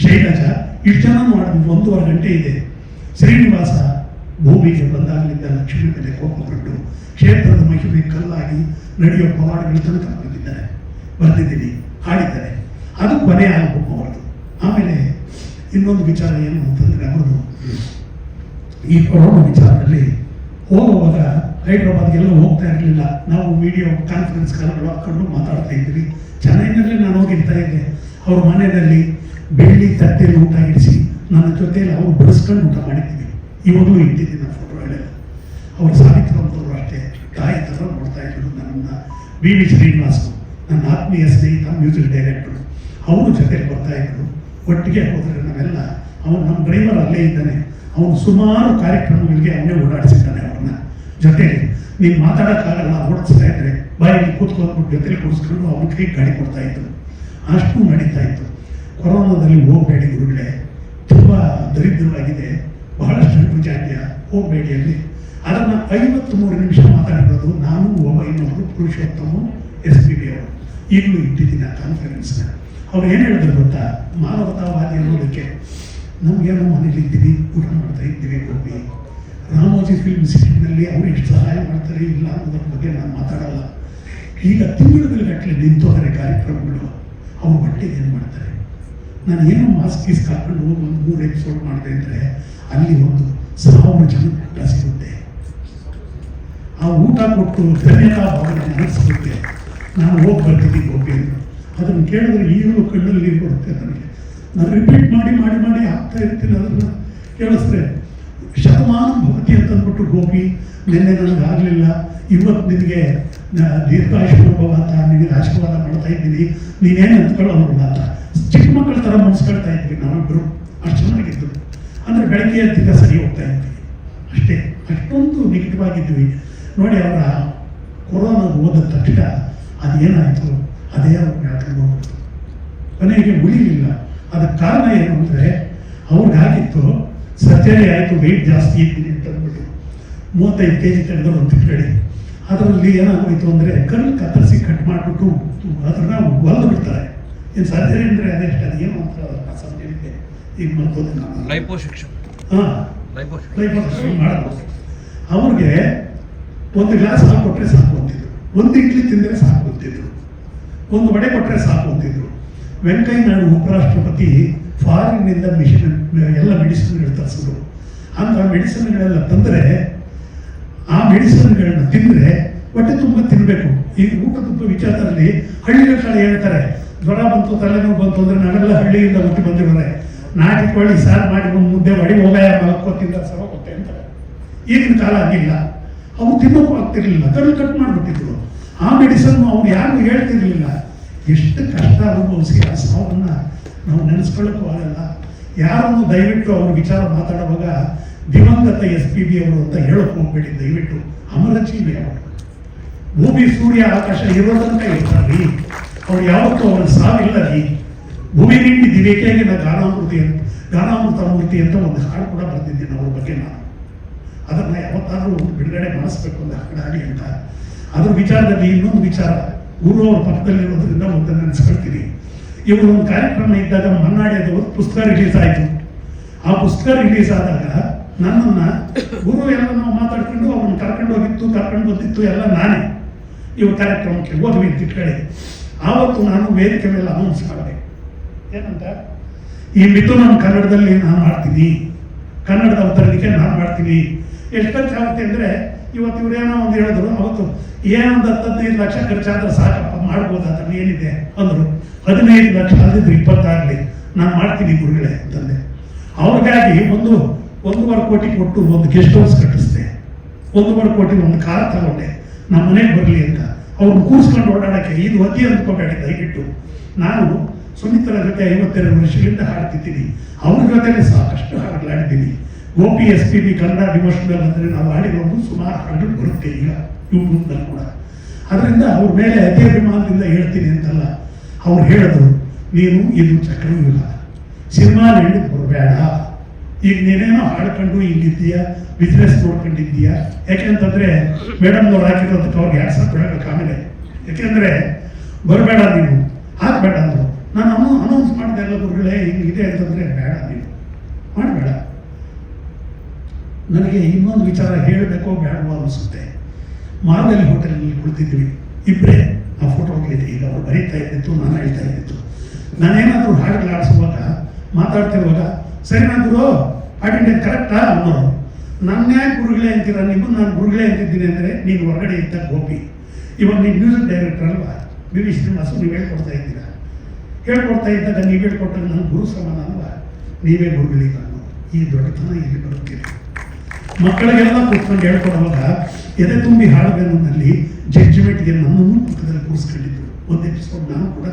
ಶೈಲಜಾ, ಇಷ್ಟು ಜನ ಮಾಡಿದ್ರು. 1.5 ಗಂಟೆ ಇದೆ. ಶ್ರೀನಿವಾಸ ಭೂಮಿಗೆ ಬಂದಾಗಲಿಂದ ಲಕ್ಷ್ಮೀ ಮೇಲೆ ಕೋಪಗೊಂಡು ಕ್ಷೇತ್ರದ ಮಹಿಮೆ ಕಲ್ಲಾಗಿ ನಡೆಯೋ ಪವಾಡಗಳ ತನಕ ಬರೆದಿದ್ದೀನಿ, ಹಾಡಿದ್ದಾರೆ. ಅದು ಕೊನೆ ಆಲ್ಬಮ್ ಅವರದು. ಆಮೇಲೆ ಇನ್ನೊಂದು ವಿಚಾರ ಏನು ಅಂತಂದರೆ, ಅವರದು ಈ ಕೊರೋನಾ ವಿಚಾರದಲ್ಲಿ ಹೋಗುವಾಗ ಹೈದ್ರಾಬಾದ್ಗೆಲ್ಲ ಹೋಗ್ತಾ ಇರಲಿಲ್ಲ. ನಾವು ವಿಡಿಯೋ ಕಾನ್ಫರೆನ್ಸ್ ಕಾಲ್ಗಳು ಹಾಕೊಂಡು ಮಾತಾಡ್ತಾ ಇದ್ವಿ. ಚೆನ್ನೈನಲ್ಲಿ ನಾನು ಹೋಗಿರ್ತಾ ಇದ್ದೆ. ಅವ್ರ ಮನೆಯಲ್ಲಿ ಬೆಳ್ಳಿ ತಟ್ಟೆಯಲ್ಲಿ ಊಟ ಇಡಿಸಿ ನನ್ನ ಜೊತೆಯಲ್ಲಿ ಅವರು ಬಡಿಸ್ಕೊಂಡು ಊಟ ಮಾಡಿದ್ದೀವಿ. ಇವಾಗಲೂ ಇಟ್ಟಿದ್ದೀನಿ ಆ ಫೋಟೋಗಳೆಲ್ಲ. ಅವ್ರ ಸಾವಿತ್ರ ಅಂತವರು ಅಷ್ಟೇ ತಾಯಿ ಥರ ನೋಡ್ತಾ ಇದ್ರು ನನ್ನನ್ನು. VV ಶ್ರೀನಿವಾಸ್ ನನ್ನ ಆತ್ಮೀಯ ಸ್ನೇಹಿತ, ಮ್ಯೂಸಿಕ್ ಡೈರೆಕ್ಟರು, ಅವರು ಜೊತೆಲಿ ಬರ್ತಾ ಇದ್ರು. ಒಟ್ಟಿಗೆ ಹೋದರೆ ನಾವೆಲ್ಲ, ಅವನು ನಮ್ಮ ಡ್ರೈವರ್ ಅಲ್ಲೇ ಇದ್ದಾನೆ. ಅವನು ಸುಮಾರು ಕಾರ್ಯಕ್ರಮಗಳಿಗೆ ಅವನೇ ಓಡಾಡಿಸಿದ್ದಾನೆ ಅವ್ರನ್ನ ಜೊತೆಲಿ. ನೀನು ಮಾತಾಡೋಕ್ಕಾಗಲ್ಲ, ಓಡಿಸ್ತಾ ಇದ್ರೆ ಬಾಯಲ್ಲಿ ಕೂತ್ಕೊಂಡ್ಬಿಟ್ಟು ಜೊತೆಲಿ ಕೂಡಿಸ್ಕೊಂಡು ಅವ್ನ ಕೈ ಗಾಡಿ ಕೊಡ್ತಾ ಇದ್ರು. ಅಷ್ಟು ನಡೀತಾ ಇತ್ತು. ಕೊರೋನಾದಲ್ಲಿ ಹೋಗಬೇಡಿ ಗುರುಗಳೇ, ತುಂಬ ದರಿದ್ರವಾಗಿದೆ, ಬಹಳಷ್ಟು ಜಾತಿಯ ಹೋಗಬೇಡಿ ಅಲ್ಲಿ. ಅದನ್ನು 53 ನಿಮಿಷ ಮಾತಾಡಿರೋದು ನಾನು, ಒಬ್ಬ ಇನ್ನೊಬ್ಬರು ಪುರುಷೋತ್ತಮ, SPB ಅವರು. ಈಗಲೂ ಇಟ್ಟಿದ್ದೀನಿ ಆ ಕಾನ್ಫರೆನ್ಸ್ನ. ಅವ್ರು ಏನು ಹೇಳಿದ್ರು ಗೊತ್ತಾ, ಮಾನವತಾವಾದಿ ಅನ್ನೋದಕ್ಕೆ ನಮಗೇನೋ ಮನೇಲಿ ಇದ್ದೀವಿ, ಊಟ ಮಾಡ್ತಾ ಇದ್ದೀವಿ, ಹೋಗಿ ರಾಮೋಜಿ ಫಿಲ್ಮ್ ಸಿಟಿನಲ್ಲಿ ಅವ್ರು ಎಷ್ಟು ಸಹಾಯ ಮಾಡ್ತಾರೆ ಇಲ್ಲ ಅನ್ನೋದ್ರ ಬಗ್ಗೆ ನಾನು ಮಾತಾಡಲ್ಲ. ಈಗ ತಿಂಗಳುಗಟ್ಟಲೆ ನಿಂತೋದರೆ ಕಾರ್ಯಕ್ರಮಗಳು, ಅವ್ರು ಬಟ್ಟೆಗೆ ಏನು ಮಾಡ್ತಾರೆ. ನಾನು ಏನೋ ಮಾಸ್ಕ್ ಗೀಸ್ ಹಾಕೊಂಡು ಒಂದು 3 ಎಪಿಸೋಡ್ ಮಾಡಿದೆ ಅಂದರೆ ಅಲ್ಲಿ ಒಂದು 1000 ಜನ ಊಟ ಸಿಗುತ್ತೆ. ಆ ಊಟ ಕೊಟ್ಟು ಧನ್ಯತಾ ಭಾವನೆ ನಡೆಸಿರುತ್ತೆ. ನಾನು ಹೋಗಿ ಬರ್ತೀನಿ ಗೋಪಿ ಅಂದರು. ಅದನ್ನು ಕೇಳಿದ್ರೆ ಈಗಲೂ ಕಣ್ಣಲ್ಲಿ ನೀರು ಬರುತ್ತೆ ನನಗೆ. ನಾನು ರಿಪೀಟ್ ಮಾಡಿ ಹಾಕ್ತಾ ಇರ್ತೀನಿ. ಅದನ್ನು ಕೇಳಿಸ್ರೆ ಶತಮಾನ ಭಕ್ತಿ ಅಂತಂದ್ಬಿಟ್ಟು ಗೋಪಿ ನಿನ್ನೆ ನನಗೆ ಆಗಲಿಲ್ಲ, ಇವತ್ತು ನಿನಗೆ ದೀರ್ಘಾಯುಷ್ಮಾನುಭವ ಅಂತ ನಿನಗೆ ಆಶೀರ್ವಾದ ಮಾಡ್ತಾ ಇದ್ದೀನಿ, ನೀನೇನು ಅಂದ್ಕೊಳ್ಳೋಲ್ಲ ಅಂತ ಚಿಕ್ಕ ಮಕ್ಕಳ ಥರ ಮುನ್ಸ್ಕೊಳ್ತಾ ಇದ್ವಿ ನಾವಿಬ್ಬರು. ಅಷ್ಟು ಚೆನ್ನಾಗಿದ್ದು ಅಂದರೆ ಬೆಳಗ್ಗೆ ಎದ್ದಿದ್ದ ಸರಿ ಹೋಗ್ತಾ ಇದ್ವಿ ಅಷ್ಟೇ. ಅಷ್ಟೊಂದು ನಿಕಟವಾಗಿದ್ವಿ. ನೋಡಿ, ಅವರ ಕೊರೋನಾ ಹೋದ ತಕ್ಷಣ ಅದೇನಾಯಿತು, ಅದೇ ಅವ್ರು ಹೇಳ್ಕೊಂಡು ಹೋಗ್ಬಿಟ್ಟು ಕೊನೆಗೆ ಉಳಿಲಿಲ್ಲ. ಅದಕ್ಕೆ ಕಾರಣ ಏನು ಅಂದರೆ, ಅವ್ರಿಗಾಗಿತ್ತು ಸರ್ಜರಿ ಆಯಿತು, ವೆಯ್ಟ್ ಜಾಸ್ತಿ ಇದ್ದೀನಿ ಅಂತ ಅಂದ್ಬಿಟ್ಟು 35 kg ತೆಗೆದ್ರು ಅಂತ ಹೇಳಿ. ಅದರಲ್ಲಿ ಏನಾಗೋಯಿತು ಅಂದರೆ ಕಲ್ಲು ಕತ್ತರಿಸಿ ಕಟ್ ಮಾಡಿಬಿಟ್ಟು ಅದನ್ನು ಹೊಲ್ದು ಬಿಡ್ತಾರೆ. ಏನು ಸರ್ಜರಿ ಅಂದರೆ ಅದೆಷ್ಟು, ಅದು ಏನು ಅಂತ ಸರ್ಜರಿಗೆ ಈಗ ಮಾಡ್ಬೋದು ನಾವು ಲೈಪೋಸೆಕ್ಷನ್. ಹಾಂ, ಲೈಪೋಸೆಕ್ಷನ್ ಮಾಡಬಹುದು. ಅವ್ರಿಗೆ 1 ಗ್ಲಾಸ್ ಹಾಲು ಕೊಟ್ಟರೆ ಸಾಕು ಅಂತಿದ್ರು, 1 ಇಡ್ಲಿ ತಿಂದರೆ ಸಾಕು ಅಂತಿದ್ರು, 1 ವಡೆ ಕೊಟ್ಟರೆ ಸಾಕು ಅಂತಿದ್ರು. ವೆಂಕಯ್ಯ ನಾಯ್ಡು ಉಪರಾಷ್ಟ್ರಪತಿ ಫಾರಿನ್ನಿಂದ ಎಲ್ಲ ಮೆಡಿಸಿನ್ಗಳು ತರಿಸಿದ್ರು. ಅಂತ ಮೆಡಿಸಿನ್ಗಳೆಲ್ಲ ತಂದರೆ ಆ ಮೆಡಿಸಿನ್ಗಳನ್ನ ತಿಂದರೆ ಹೊಟ್ಟೆ ತುಂಬ ತಿನ್ನಬೇಕು. ಈ ಊಟದ ವಿಚಾರದಲ್ಲಿ ಹಳ್ಳಿಗಳ ಕಡೆ ಹೇಳ್ತಾರೆ, ಜ್ವರ ಬಂತು ತಲೆನೋವು ಬಂತು ಅಂದರೆ ನಾವೆಲ್ಲ ಹಳ್ಳಿಯಿಂದ ಹುಟ್ಟಿ ಬಂದಿರೋರೆ, ನಾಟಿ ಕೊಳ್ಳಿ ಸಾರು ಮಾಡಿ ಒಂದು ಮುದ್ದೆ ಮಾಡಿ ಹೋಗಾಯ ಮಲಕ್ಕೋತಿಂದ ಸರೋಗುತ್ತೆ ಅಂತಾರೆ. ಈಗಿನ ಕಾಲ ಆಗಿಲ್ಲ, ಅವ್ರು ತಿನ್ನೋಕ್ಕೂ ಆಗ್ತಿರ್ಲಿಲ್ಲ, ಕಣ್ಣು ಕಟ್ ಮಾಡಿಬಿಟ್ಟಿದ್ರು. ಆ ಮೆಡಿಸನ್ ಅವ್ರು ಯಾರು ಹೇಳ್ತಿರ್ಲಿಲ್ಲ. ಎಷ್ಟು ಕಷ್ಟ ಅನುಭವಿಸಿ ಆ ಸಾವನ್ನ ನಾವು ನೆನೆಸ್ಕೊಳ್ಳೋಕ್ಕೂ ಆಗಲ್ಲ. ಯಾರನ್ನು ದಯವಿಟ್ಟು ಅವ್ರ ವಿಚಾರ ಮಾತಾಡುವಾಗ ದಿವಂಗತ SPB ಅವರು ಅಂತ ಹೇಳೋಕೆ ಹೋಗ್ಬೇಡಿ ದಯವಿಟ್ಟು. ಅಮರಜೀವಿ ಅವರು, ಭೂಮಿ ಸೂರ್ಯ ಆಕಾಶ ಇರೋದಂತ ಇರ್ತಾರ್ರಿ. ಅವ್ರು ಯಾವತ್ತೂ ಅವ್ರ ಸಾವಿಲ್ಲ ರೀ. ಭೂಮಿ ನಿಂಡಿ ದಿವೇಕೆಯಾಗಿ ನಾನು ಗಾನಾಮೃತ ಮೂರ್ತಿ ಅಂತ ಒಂದು ಹಾಡು ಕೂಡ ಬರೆದಿದ್ದೀನಿ ಅವ್ರ ಬಗ್ಗೆ. ನಾನು ಅದನ್ನು ಯಾವತ್ತಾದ್ರೂ ಒಂದು ಬಿಡುಗಡೆ ಮಾಡಿಸ್ಬೇಕು ಅಂತ ಹಾಡಾಗಿ ಅಂತ. ಅದ್ರ ವಿಚಾರದಲ್ಲಿ ಇನ್ನೊಂದು ವಿಚಾರ, ಗುರು ಅವ್ರ ಪಕ್ಕದಲ್ಲಿರೋದ್ರಿಂದ ಒಂದು ನೆನೆಸ್ಕೊಳ್ತೀನಿ. ಇವರು ಒಂದು ಕಾರ್ಯಕ್ರಮ ಇದ್ದಾಗ ಮನ್ನಾಡಿಯದವರು ಪುಸ್ತಕ ರಿಲೀಸ್ ಆಯಿತು. ಆ ಪುಸ್ತಕ ರಿಲೀಸ್ ಆದಾಗ ನನ್ನನ್ನು ಗುರು ಎಲ್ಲ ನಾವು ಮಾತಾಡ್ಕೊಂಡು ಅವ್ರನ್ನ ಕರ್ಕೊಂಡು ಬಂದಿತ್ತು ಎಲ್ಲ ನಾನೇ. ಇವ ಕಾರ್ಯಕ್ರಮಕ್ಕೆ ಹೋದ್ವಿ ಅಂತ ಇಟ್ಕೊಳ್ಳಿ. ಆವತ್ತು ನಾನು ವೇದಿಕೆ ಮೇಲೆ ಅನೌನ್ಸ್ ಮಾಡಿದೆ, ಏನಂತ, ಈ ಮಿಥುನಂ ಕನ್ನಡದಲ್ಲಿ ನಾನು ಮಾಡ್ತೀನಿ, ಕನ್ನಡದ ಅವತರಣಿಕೆ ನಾನು ಮಾಡ್ತೀನಿ. ಎಷ್ಟು ಖರ್ಚಾಗುತ್ತೆ ಅಂದರೆ, ಇವತ್ತು ಇವ್ರೇನೋ ಒಂದು ಹೇಳಿದ್ರು, ಅವತ್ತು ಏನೊಂದು 15 ಲಕ್ಷ ಖರ್ಚಾದ್ರೆ ಸಾಕಪ್ಪ ಮಾಡ್ಬೋದು, ಅದನ್ನು ಏನಿದೆ ಅಂದರು. 15 ಲಕ್ಷ ಅಲ್ಲಿದ್ದು 20 ಆಗಲಿ, ನಾನು ಮಾಡ್ತೀನಿ ಗುರುಗಳೇ ಅಂತಂದೆ. ಅವ್ರಿಗಾಗಿ 1.5 ಕೋಟಿ ಕೊಟ್ಟು ಒಂದು ಗೆಸ್ಟ್ ಹೌಸ್ ಕಟ್ಟಿಸಿದೆ. 1.5 ಕೋಟಿ ಒಂದು ಕಾರ್ ತಗೊಂಡೆ ನಮ್ಮ ಮನೆಗೆ ಬರಲಿ ಅಂತ. ಅವ್ರನ್ನ ಕೂರಿಸ್ಕೊಂಡು ಓಡಾಡೋಕ್ಕೆ ಇದು ಅತಿ ಅಂದ್ಕೋಬೇಡಿ ದಯವಿಟ್ಟು. ನಾನು ಸುಮಿತ್ರ ಜೊತೆ 52 ವರ್ಷಗಳಿಂದ ಹಾಡ್ತಿದ್ದೀನಿ. ಅವ್ರ ಜೊತೆಲೆ ಸಾಕಷ್ಟು ಹಾಡುಗಳಾಡಿದ್ದೀನಿ. ಗೋಪಿ SPB ಕನ್ನಡ ಡಿವೋಷನಲ್ ಅಂದರೆ ನಾವು ಆಡಿರೋದು ಸುಮಾರು ಹಾಡುಗಳು ಬರುತ್ತೆ ಈಗ ಯೂಟ್ಯೂಬ್ನಲ್ಲಿ ಕೂಡ. ಅದರಿಂದ ಅವ್ರ ಮೇಲೆ ಅತಿ ಅಭಿಮಾನದಿಂದ ಹೇಳ್ತೀನಿ ಅಂತಲ್ಲ. ಅವ್ರು ಹೇಳಿದ್ರು, ನೀನು ಇದು ಚಕ್ರವ್ಯೂಹ, ಸಿನಿಮಾ ನೆಂಡು ಬರಬೇಡ. ಈಗ ನೀನೇನೋ ಹಾಡ್ಕೊಂಡು ಹಿಂಗಿದ್ದೀಯಾ, ಬಿಸ್ನೆಸ್ ನೋಡ್ಕೊಂಡಿದ್ದೀಯಾ. ಯಾಕೆಂತಂದರೆ ಮೇಡಮ್ನವ್ರು ಹಾಕಿರೋದಕ್ಕೆ ಅವ್ರಿಗೆ 2 ಸಾವಿರ ಬೆಳಬೇಕು ಆಮೇಲೆ. ಯಾಕೆಂದರೆ ಬರಬೇಡ ನೀನು, ಹಾಕಬೇಡ ಅಂದರು. ನಾನು ಅನೌನ್ಸ್ ಮಾಡಿದೆ ಎಲ್ಲ ಗುರುಗಳೇ ಹಿಂಗಿದೆ ಅಂತಂದರೆ ಬೇಡ, ನೀನು ಮಾಡಬೇಡ. ನನಗೆ ಇನ್ನೊಂದು ವಿಚಾರ ಹೇಳಬೇಕೋ ಬೇಡವೋ ಅನಿಸುತ್ತೆ. ಮಾರದಲ್ಲಿ ಹೋಟೆಲ್ನಲ್ಲಿ ಕುಳಿತಿದ್ವಿ ಇಬ್ಬರೇ. ಆ ಫೋಟೋಗಳಿದೆ, ಈಗ ಅವ್ರು ಬರೀತಾ ಇದ್ದಿತ್ತು, ನಾನು ಹೇಳ್ತಾ ಇದ್ದಿತ್ತು. ನಾನೇನಾದರೂ ಹಾಡುಗಳು ಆಡಿಸುವಾಗ ಮಾತಾಡ್ತಿರುವಾಗ, ಸರಿನಾ ಗುರು ಹಾಡಿಂಡೆ ಕರೆಕ್ಟಾ ಅನ್ನೋರು. ನನ್ನ ಯಾಕೆ ಗುರುಗಳೇ ಅಂತೀರ, ನೀವು ನಾನು ಗುರುಗಳೇ ಅಂತಿದ್ದೀನಿ ಅಂದರೆ ನೀನು ಹೊರಗಡೆ ಇದ್ದ ಗೋಪಿ. ಇವಾಗ ನೀವು ಮ್ಯೂಸಿಕ್ ಡೈರೆಕ್ಟರ್ ಅಲ್ವಾ, BV ಶ್ರೀನಿವಾಸು, ನೀವು ಹೇಳ್ಕೊಡ್ತಾ ಇದ್ದೀರಾ. ಹೇಳ್ಕೊಡ್ತಾ ಇದ್ದಾಗ ನೀವು ಹೇಳ್ಕೊಟ್ಟಾಗ ನನ್ನ ಗುರು ಸಮಾನ ಅಲ್ವಾ, ನೀವೇ ಗುರುಗಳಿಗೆ ಅನ್ನೋ ಈ ದೊಡ್ಡತನ ಇಲ್ಲಿ ಬರುತ್ತೀರಿ. ಮಕ್ಕಳಿಗೆಲ್ಲ ಕೂತ್ಕೊಂಡು ಹೇಳ್ಕೊಡುವಾಗ ಎದೆ ತುಂಬಿ ಹಾಡಬೇನಲ್ಲಿ ಜಡ್ಜ್ಮೆಂಟ್ಗೆ ನನ್ನನ್ನು ಪಕ್ಕದಲ್ಲಿ ಕೂರಿಸ್ಕೊಂಡಿದ್ರು. ಒಂದು ಎಪಿಸೋಡ್ ನಾನು ಕೂಡ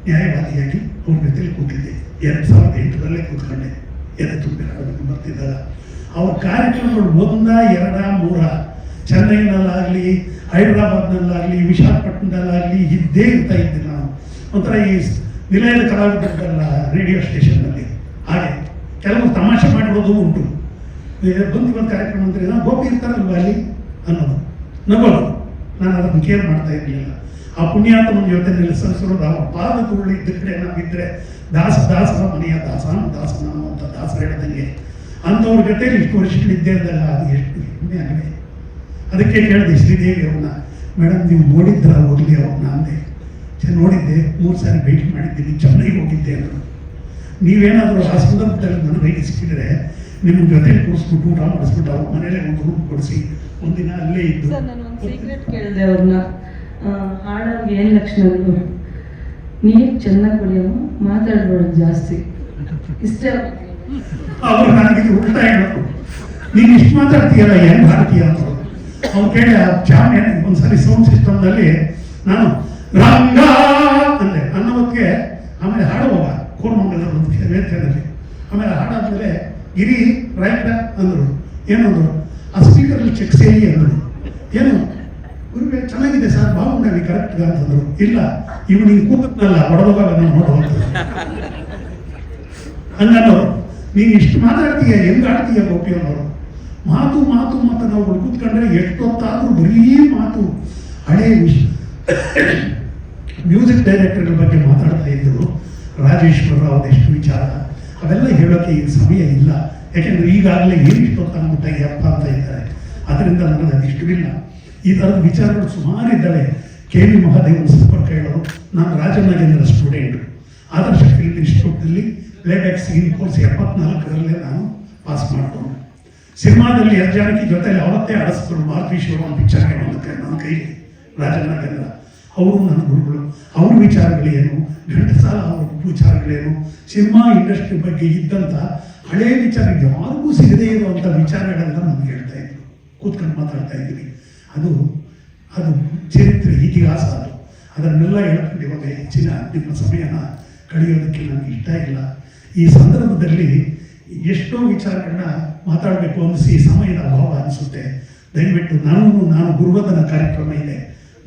ನ್ಯಾಯವಾದಿಯಾಗಿ ಅವ್ರ ಜೊತೆಲಿ ಕೂತಿದ್ದೆ. 2008 ಕೂತ್ಕೊಂಡೆ ಎದೆ ತುಂಬಿ ಹಾಡಬೇಕು ಬರ್ತಿದ್ದಾಗ. ಅವ್ರ ಕಾರ್ಯಕ್ರಮಗಳು 1, 2, 3 ಚೆನ್ನೈನಲ್ಲಾಗಲಿ, ಹೈದರಾಬಾದ್ನಲ್ಲಾಗಲಿ, ವಿಶಾಖಪಟ್ಟಣದಲ್ಲಾಗಲಿ ಇದ್ದೇ ಇರ್ತಾ ಇದ್ದೆ ನಾನು. ಒಂಥರ ಈ ನಿಲಯದ ಕಲಾವಿದರಲ್ಲ ರೇಡಿಯೋ ಸ್ಟೇಷನ್ನಲ್ಲಿ. ಹಾಗೆ ಕೆಲವು ತಮಾಷೆ ಮಾಡಿರೋದು ಉಂಟು. ಬಂದು ಕಾರ್ಯಕ್ರಮ ಅಂದರೆ ನಾವು ಗೋಪಿ ಇರ್ತಾರಲ್ವ ಅಲ್ಲಿ ಅನ್ನೋದು ನಗೋದು. ನಾನು ಅದನ್ನು ಕೇರ್ ಮಾಡ್ತಾ ಇರಲಿಲ್ಲ. ಆ ಪುಣ್ಯಾತ್ಮನ ಜೊತೆ ನೆಲೆಸಿರೋದು ಅವ್ರ ಪಾದ ತುರುಳಿ ಇದ್ದ ಕಡೆ ನಾವಿದ್ದರೆ ದಾಸರ ಮನೆಯ ದಾಸನ ಅಂತ ದಾಸರು ಹೇಳ್ದಂಗೆ ಅಂಥವ್ರ ಜೊತೆಲಿ ಇಷ್ಟು ವರ್ಷಗಳಿದ್ದೆ ಅಂದಾಗ ಅದು ಎಷ್ಟು ಹೆಮ್ಮೆ ಆಗಿದೆ. ಅದಕ್ಕೆ ಕೇಳಿದೆ ಶ್ರೀದೇವಿ ಅವ್ರನ್ನ, ಮೇಡಮ್ ನೀವು ನೋಡಿದ್ರ ಹೋಗಲಿ ಅವ್ರನ್ನ ಅಂದೆ. ನೋಡಿದ್ದೆ, 3 ಸಾರಿ ಭೇಟಿ ಮಾಡಿದ್ದೀನಿ, ಚೆನ್ನೈಗೆ ಹೋಗಿದ್ದೆ ಅಂದರು. ನೀವೇನಾದರೂ ಆ ಸಂದರ್ಭದಲ್ಲಿ ನನ್ನ ಭೇಟಿ ಸಿಕ್ಕಿದ್ರೆ ನಿಮ್ಮ ಜೊತೆ ಕೂರಿಸ್ಬಿಟ್ಟು ಊಟ ಮಾಡಿಸ್ಬಿಟ್ಟು ಅವ್ರ ಮನೇಲೆ ಒಂದು ರೂಮ್ ಕೊಡಿಸಿ ಒಂದಿನ ಅಲ್ಲೇ ಇದ್ದು. ಸರ್, ನಾನು ಒಂದು ಸೀಕ್ರೆಟ್ ಕೇಳಿದೆ ಅವ್ರನ್ನ. ಹಾಡೋರ್ಗೆ ಏನು ಲಕ್ಷಣಗಳು? ನೀರು ಚೆನ್ನಾಗಿ ಕುಡಿಯೋ, ಮಾತಾಡ್ಬೇಡ ಜಾಸ್ತಿ, ಇಷ್ಟ. ಅವ್ರು ನನಗೆ ಉಲ್ಟಾ ಹೇಳೋದು, ನೀನು ಇಷ್ಟು ಮಾತಾಡ್ತೀಯಲ್ಲ ಏನು ಭಾರತೀಯ ಅಂತ. ಅವ್ನು ಕೇಳಿ ಆ ಚಾಮೆ ಒಂದ್ಸರಿ ಸೌಂಡ್ ಸಿಸ್ಟಮ್ನಲ್ಲಿ ನಾನು ರಂಗ ಅಂದೆ ಅನ್ನೋದಕ್ಕೆ. ಆಮೇಲೆ ಹಾಡುವಾಗ ಕೋರ್ಮಂಗಲದ ಒಂದು ವೇದಿಕೆಯಲ್ಲಿ ಆಮೇಲೆ ಹಾಡಾದ್ಮೇಲೆ ಗಿರಿ ರೈಟ್ ಅಂದರು. ಏನಂದ್ರು, ಆ ಸ್ಪೀಕರಲ್ಲಿ ಚೆಕ್ ಸೇರಿ ಅಂದರು. ಏನು ಗುರುವೇ ಚೆನ್ನಾಗಿದೆ ಸರ್, ಬಾಗುಂಡವಿ ಕರೆಕ್ಟ್ಗ ಅಂತಂದರು. ಇಲ್ಲ, ಇವು ನೀನು ಕೂಗತ್ನಲ್ಲ ಹೊಡೆದಾಗ ನಾನು ನೋಡುವಂಥದ್ದು ಹಂಗನ್ನೋರು. ನೀನು ಇಷ್ಟು ಮಾತಾಡ್ತೀಯ, ಹೆಂಗೆ ಆಡ್ತೀಯ ಗೋಪಿ ಅನ್ನೋರು. ಮಾತು ನಾವು ಕೂತ್ಕೊಂಡ್ರೆ ಎಷ್ಟೊತ್ತಾದರೂ ಬರೀ ಮಾತು. ಹಳೇ ಮ್ಯೂಸಿಕ್ ಡೈರೆಕ್ಟರ್ಗಳ ಬಗ್ಗೆ ಮಾತಾಡ್ತಾ ಇದ್ದರು. ರಾಜೇಶ್ವರ ಅವರೆಷ್ಟು ವಿಚಾರ ಅವೆಲ್ಲ ಹೇಳೋಕ್ಕೆ ಈಗ ಸಮಯ ಇಲ್ಲ. ಯಾಕೆಂದರೆ ಈಗಾಗಲೇ ಏನು ಇಷ್ಟೊತ್ತಾಗ್ಬಿಟ್ಟ ಯಪ್ಪ ಅಂತ ಇದ್ದಾರೆ. ಅದರಿಂದ ನನಗೆ ಅದಿಷ್ಟವಿಲ್ಲ. ಈ ಥರದ ವಿಚಾರಗಳು ಸುಮಾರು ಇದ್ದಾವೆ. KV ಮಹಾದೇವನ ಸಂಪರ್ಕ ಹೇಳೋರು. ನಾನು ರಾಜನಾಗೇಂದ್ರ ಸ್ಟೂಡೆಂಟು. ಆದರ್ಶ ಫಿಲ್ಮ್ ಇನ್ಸ್ಟಿಟ್ಯೂಟ್ನಲ್ಲಿ ಪ್ಲೇಬ್ಯಾಕ್ ಸಿಂಗಿಂಗ್ ಕೋರ್ಸ್ 74ರಲ್ಲೇ ನಾನು ಪಾಸ್ ಮಾಡಿಕೊಂಡು ಸಿನಿಮಾದಲ್ಲಿ ಜಾನಕಿ ಜೊತೆಲಿ ಅವತ್ತೇ ಆಡಿಸಿದ್ರು ಮಾರುತೀಶ್ವರ ಒಂದು ಪಿಕ್ಚರ್ಗೆ ನನ್ನ ಕೈಲಿ ರಾಜನಾಗೇಂದ್ರ. ಅವರು ನನ್ನ ಗುರುಗಳು. ಅವ್ರ ವಿಚಾರಗಳೇನು, ಘಂಟಸಾಲ ಅವ್ರ ವಿಚಾರಗಳೇನು, ಸಿನಿಮಾ ಇಂಡಸ್ಟ್ರಿ ಬಗ್ಗೆ ಇದ್ದಂಥ ಹಳೇ ವಿಚಾರ ಯಾರಿಗೂ ಸಿಗದೇ ಇರುವಂಥ ವಿಚಾರಗಳೆಲ್ಲ ನಮ್ಗೆ ಹೇಳ್ತಾ ಇದ್ರು, ಕೂತ್ಕೊಂಡು ಮಾತಾಡ್ತಾ ಇದ್ವಿ. ಅದು ಚರಿತ್ರೆ, ಇತಿಹಾಸ. ಅದನ್ನೆಲ್ಲ ಹೇಳ್ಕೊಂಡು ಇವಾಗ ಹೆಚ್ಚಿನ ನಿಮ್ಮ ಸಮಯನ ಕಳೆಯೋದಕ್ಕೆ ನನಗೆ ಇಷ್ಟ ಇಲ್ಲ. ಈ ಸಂದರ್ಭದಲ್ಲಿ ಎಷ್ಟೋ ವಿಚಾರಗಳನ್ನ ಮಾತಾಡಬೇಕು ಅನಿಸಿ ಸಮಯದ ಅಭಾವ ಅನಿಸುತ್ತೆ. ದಯವಿಟ್ಟು ನಾನು ಗುರುವಂದನ ಕಾರ್ಯಕ್ರಮ ಇದೆ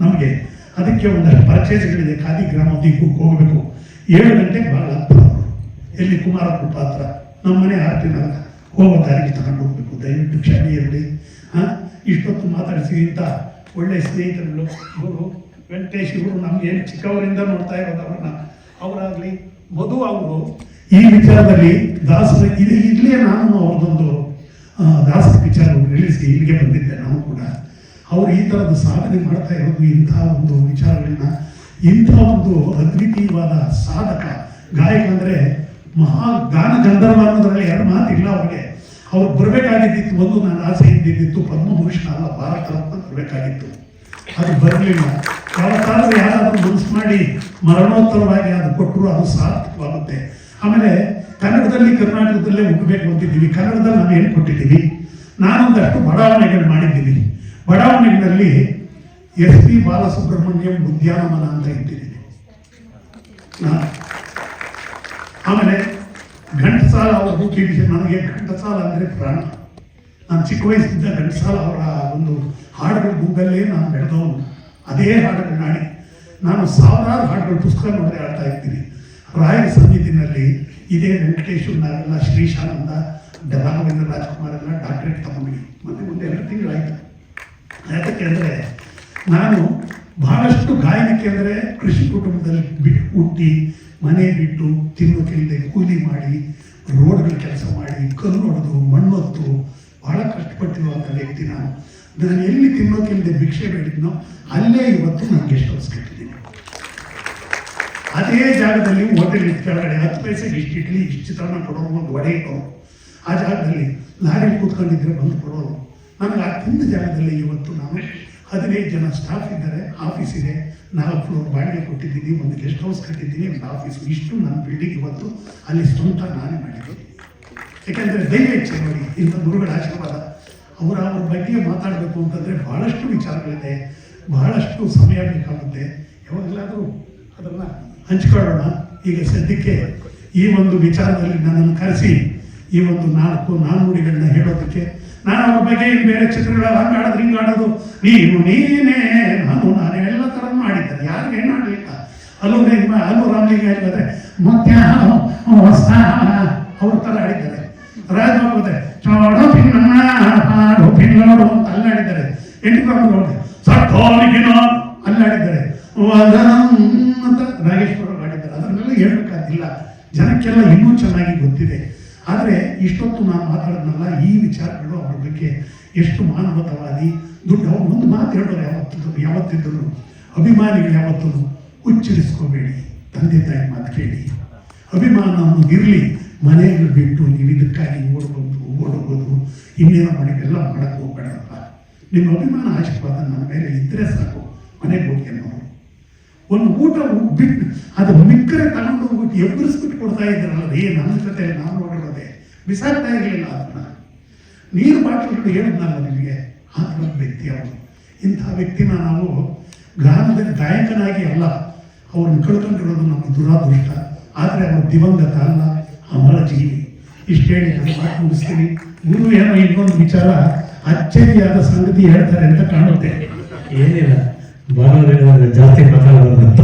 ನಮಗೆ, ಅದಕ್ಕೆ ಒಂದಷ್ಟು ಪರ್ಚೇಸ್ಗಳಿದೆ. ಖಾದಿ ಗ್ರಾಮೋದ್ಯೋಗಕ್ಕೆ ಹೋಗಬೇಕು. 7 ಗಂಟೆಗೆ ಭಾಳ ಹತ್ರ ಎಲ್ಲಿ ಕುಮಾರಪುರ ಹತ್ರ ನಮ್ಮ ಮನೆ ಆರ್ತಿನಾಗ ಹೋಗೋ ದಾರಿಗೆ ತಗೊಂಡು ಹೋಗ್ಬೇಕು. ದಯವಿಟ್ಟು ಕ್ಷಮೆ ಇರಲಿ. ಇಷ್ಟೊತ್ತು ಮಾತಾಡಿಸಿ ಇಂಥ ಒಳ್ಳೆಯ ಸ್ನೇಹಿತರುಗಳು ಇವರು ವೆಂಕಟೇಶ್, ಇವರು ನಮ್ಗೆ ಚಿಕ್ಕವರಿಂದ ನೋಡ್ತಾ ಇರೋದು ಅವರಾಗಲಿ ಮಧು ಅವರು ಈ ವಿಚಾರದಲ್ಲಿ ದಾಸರ ಇಲ್ಲೇ ನಾನು ಅವ್ರದ್ದೊಂದು ದಾಸರ ವಿಚಾರ ರಿಲೀಸ್ಗೆ ಇಲ್ಲಿಗೆ ಬಂದಿದ್ದೆ. ನಾವು ಕೂಡ ಅವರು ಈ ಥರದ ಸಾಧನೆ ಮಾಡ್ತಾ ಇರೋದು, ಇಂಥ ಒಂದು ವಿಚಾರಗಳನ್ನ, ಇಂಥ ಒಂದು ಅದ್ವಿತೀಯವಾದ ಸಾಧಕ ಗಾಯಕ ಅಂದರೆ ಮಹಾ ಗಾನ ಗಂಧರ್ವ ಅನ್ನೋದ್ರಲ್ಲಿ 2 ಮಾತಿಲ್ಲ ಅವ್ರಿಗೆ. ಅವ್ರು ಬರಬೇಕಾಗಿದ್ದಿತ್ತು, ಒಂದು ನನ್ನ ಆಸೆ ಇದ್ದಿದ್ದು ಪದ್ಮಭೂಷಣ ಅಲ್ಲ ಭಾರತ ರತ್ನ ಬರಬೇಕಾಗಿತ್ತು. ಅದು ಬರಲಿಲ್ಲ. ಯಾವತ್ತಾದ್ರೂ ಯಾರಾದರೂ ಮನಸ್ಸು ಮಾಡಿ ಮರಣೋತ್ತರವಾಗಿ ಅದು ಕೊಟ್ಟರು ಅದು ಸಾರ್ಥಕವಾಗುತ್ತೆ. ಆಮೇಲೆ ಕನ್ನಡದಲ್ಲಿ ಕರ್ನಾಟಕದಲ್ಲೇ ಹುಟ್ಟಬೇಕು ಅಂತಿದ್ದೀವಿ. ಕನ್ನಡದಲ್ಲಿ ನಾವು ಏನು ಕೊಟ್ಟಿದ್ದೀವಿ, ನಾನೊಂದಷ್ಟು ಬಡಾವಣೆಗಳು ಮಾಡಿದ್ದೀವಿ. ಬಡಾವಣೆಗಳಲ್ಲಿ SP ಬಾಲಸುಬ್ರಹ್ಮಣ್ಯಂ ಉದ್ಯಾನವನ ಅಂತ ಇಟ್ಟಿದ್ದೀನಿ. ಆಮೇಲೆ ಘಂಟಸಾಲ ಅವರ ಬುಕ್ಕಿಗೆ ನನಗೆ ಘಂಟಸಾಲ ಅಂದರೆ ಪ್ರಾಣ. ನಾನು ಚಿಕ್ಕ ವಯಸ್ಸಿದ್ದ ಘಂಟಸಾಲ ಅವರ ಒಂದು ಹಾಡುಗಳ ಗುಂಪಲ್ಲೇ ನಾನು ಬೆಳೆದವನು. ಅದೇ ಹಾಡುಗಳನ್ನ ಆಡಿ ನಾನು ಸಾವಿರಾರು ಹಾಡುಗಳು ಪುಸ್ತಕ ನೋಡದೆ ಆಡ್ತಾ ಇರ್ತೀನಿ. ರಾಯರ ಸನ್ನಿಧಿನಲ್ಲಿ ಇದೇ ವೆಂಕಟೇಶ್ ನಾವೆಲ್ಲ ಶ್ರೀಶಾನಂದ ರಾಘವೇಂದ್ರ ರಾಜ್ಕುಮಾರ್ ಎಲ್ಲ ಡಾಕ್ಟರೇಟ್ ತಗೊಂಡ್ವಿ. ಮುಂದೆ 2 ತಿಂಗಳಾಯಿತು. ಯಾಕಕ್ಕೆ ಅಂದರೆ ನಾನು ಬಹಳಷ್ಟು ಗಾಯನಕ್ಕೆ ಅಂದರೆ ಕೃಷಿ ಕುಟುಂಬದಲ್ಲಿ ಹುಟ್ಟಿ ಮನೆ ಬಿಟ್ಟು ತಿನ್ನೋಕ್ಕಿಲ್ಲದೆ ಕೂಲಿ ಮಾಡಿ ರೋಡ್ಗಳ ಕೆಲಸ ಮಾಡಿ ಕಲ್ಲು ಹೊಡೆದು ಮಣ್ಣೊತ್ತು ಬಹಳ ಕಷ್ಟಪಟ್ಟಿರುವಂಥ ವ್ಯಕ್ತಿ ನಾನು ಎಲ್ಲಿ ತಿನ್ನೋಕ್ಕಿಲ್ಲದೆ ಭಿಕ್ಷೆ ಬೇಡಿದ್ನೋ ಅಲ್ಲೇ ಇವತ್ತು ನಾನು ಗೆಸ್ಟ್ ಹೌಸ್ ಕಟ್ಟಿದ್ದೀನಿ. ಅದೇ ಜಾಗದಲ್ಲಿ ಹೋಟೆಲ್ ಕೆಳಗಡೆ 10 ಪೈಸೆಗೆ ಇಷ್ಟು ಇಡ್ಲಿ ಇಷ್ಟು ಚಿತ್ರಾನ್ನ ಕೊಡೋರು, ಒಂದು ವಡೆ ಇಟ್ಟೋರು. ಆ ಜಾಗದಲ್ಲಿ ಲಾರಿ ಕೂತ್ಕೊಂಡಿದ್ರೆ ಬಂದು ಕೊಡೋರು. ನನಗೆ ಆ ತಿಂದ ಜಾಗದಲ್ಲಿ ಇವತ್ತು ನಾನು 15 ಜನ ಸ್ಟಾಫ್ ಇದ್ದಾರೆ, ಆಫೀಸ್ ಇದೆ, 4 ಫ್ಲೋರ್ ಬಾಡಿಗೆ ಕೊಟ್ಟಿದ್ದೀನಿ, ಒಂದು ಗೆಸ್ಟ್ ಹೌಸ್ ಕಟ್ಟಿದ್ದೀನಿ, ಒಂದು ಆಫೀಸು. ಇಷ್ಟು ನನ್ನ ಬಿಲ್ಡಿಂಗ್ ಇವತ್ತು ಅಲ್ಲಿ ಸ್ವಂತ ನಾನೇ ಮಾಡಿದ್ದೀನಿ. ಯಾಕೆಂದರೆ ದೈವ ಇಚ್ಛೆ ನೋಡಿ, ಇಂಥ ಗುರುಗಳ ಆಶೀರ್ವಾದ. ಅವ್ರ ಬಗ್ಗೆ ಮಾತಾಡಬೇಕು ಅಂತಂದರೆ ಬಹಳಷ್ಟು ವಿಚಾರಗಳಿದೆ, ಬಹಳಷ್ಟು ಸಮಯ ಬೇಕಾಗುತ್ತೆ. ಯಾವಾಗಲಾದರೂ ಅದನ್ನು ಹಂಚ್ಕೊಳ್ಳೋಣ. ಈಗ ಸದ್ಯಕ್ಕೆ ಈ ಒಂದು ವಿಚಾರದಲ್ಲಿ ನನ್ನನ್ನು ಕರೆಸಿ ಈ ಒಂದು 4 ನಾನುಡಿಗಳನ್ನ ಹೇಳೋದಕ್ಕೆ, ನಾನು ಅವ್ರ ಬಗ್ಗೆ ಬೇರೆ ಚಿತ್ರಗಳ ಹಂಗೆ ಆಡೋದು ಹಿಂಗೆ ಆಡೋದು, ನೀನೇ ನಾನೇ ಎಲ್ಲ ಥರ ಮಾಡಿದ್ದಾರೆ. ಯಾರಿಗೆ ಹೆಣ್ಣು ಆಡಲಿಲ್ಲ. ಅಲ್ಲೂ ರಾಮಲಿಂಗ ಹೇಳಿದ್ರೆ ಮತ್ತೆ ಹೊಸ ಅವ್ರ ಥರ ಆಡಿದ್ದಾರೆ. ರಾಜಬಾಬು ಚೋಡೋ ಪಿನ್ನ ಹಾಡು ಪಿನ್ನೋಡು ಅಂತ ಅಲ್ಲಿ ಆಡಿದ್ದಾರೆ. 8 ಗ್ರಾಮಗಳು ಸಟ್ಟೋಲಿಗಿನ ಅಲ್ಲಿ ಆಡಿದ್ದಾರೆ. ಅಂತ ನಾಗೇಶ್ವರ ಆಡಿದ್ದಾರೆ. ಅದನ್ನೆಲ್ಲ ಹೇಳ್ಬೇಕಾದಿಲ್ಲ, ಜನಕ್ಕೆಲ್ಲ ಇನ್ನೂ ಚೆನ್ನಾಗಿ ಗೊತ್ತಿದೆ. ಆದರೆ ಇಷ್ಟೊತ್ತು ನಾನು ಮಾತಾಡೋದಲ್ಲ, ಈ ವಿಚಾರಗಳು ಅವ್ರ ಬಗ್ಗೆ ಎಷ್ಟು ಮಾನವತವಾದಿ ದುಡ್ಡು. ಅವ್ರು ಒಂದು ಮಾತು ಹೇಳೋರು ಯಾವತ್ತಿದ್ದರು, ಅಭಿಮಾನಿಗಳು ಯಾವತ್ತೂ ಹುಚ್ಚರಿಸ್ಕೋಬೇಡಿ, ತಂದೆ ತಾಯಿ ಮಾತು ಕೇಳಿ. ಅಭಿಮಾನ ಅನ್ನೋದು ಇರಲಿ, ಮನೆಯನ್ನು ಬಿಟ್ಟು ನೀವು ಇದಕ್ಕಾಗಿ ಓಡೋದು ಇನ್ನೇನೋ ಮಾಡಿ ಎಲ್ಲ ಮಾಡೋಕ್ಕೆ ಹೋಗ್ಬೇಡಪ್ಪ. ನಿಮ್ಮ ಅಭಿಮಾನ ಆಶೀರ್ವಾದ ನನ್ನ ಮೇಲೆ ಇದ್ದರೆ ಸಾಕು. ಮನೆಗೆ ಹೋಗಿ ಅನ್ನೋರು ಒಂದು ಊಟ ಬಿಟ್ಟು ಅದು ಮಿಕ್ಕರೆ ತಗೊಂಡು ಹೋಗ್ಬಿಟ್ಟು ಎಬ್ಬರಿಸ್ಬಿಟ್ಟು ಕೊಡ್ತಾ ಇದ್ರಲ್ಲ, ನನ್ನ ಜೊತೆ ನಾನು ನೋಡಿರೋದೆ ಬಿಸಾಕ್ತಾ ಇರಲಿಲ್ಲ. ಅದನ್ನ ನೀರು ಬಾಟಲ್ಗಳು ಹೇಳಿದ್ನಲ್ಲ ನಿಮಗೆ, ಆ ಥರದ ವ್ಯಕ್ತಿ ಅವರು. ಇಂಥ ವ್ಯಕ್ತಿನ ನಾವು ಗ್ರಾಮದಲ್ಲಿ ಗಾಯಕನಾಗಿ ಅಲ್ಲ, ಅವ್ರನ್ನ ಕಳ್ಕೊಂಡಿರೋದು ನಮಗೆ ದುರಾದೃಷ್ಟ. ಆದರೆ ಅವರು ದಿವಂಗತ ಅಲ್ಲ, ಅಮರ ಜೀವಿ. ಇಷ್ಟು ಹೇಳಿ ನಾನು ಮಾತು ಮುಗಿಸ್ತೀನಿ. ಗುರು ಏನೋ ಇನ್ನೊಂದು ವಿಚಾರ ಅಚ್ಚರಿಯಾದ ಸಂಗತಿ ಹೇಳ್ತಾರೆ ಅಂತ ಕಾಣುತ್ತೆ. ಏನಿಲ್ಲ, ಬರೋದ್ರೆ ಜಾಸ್ತಿ ಮಾತಾಡೋದಂತ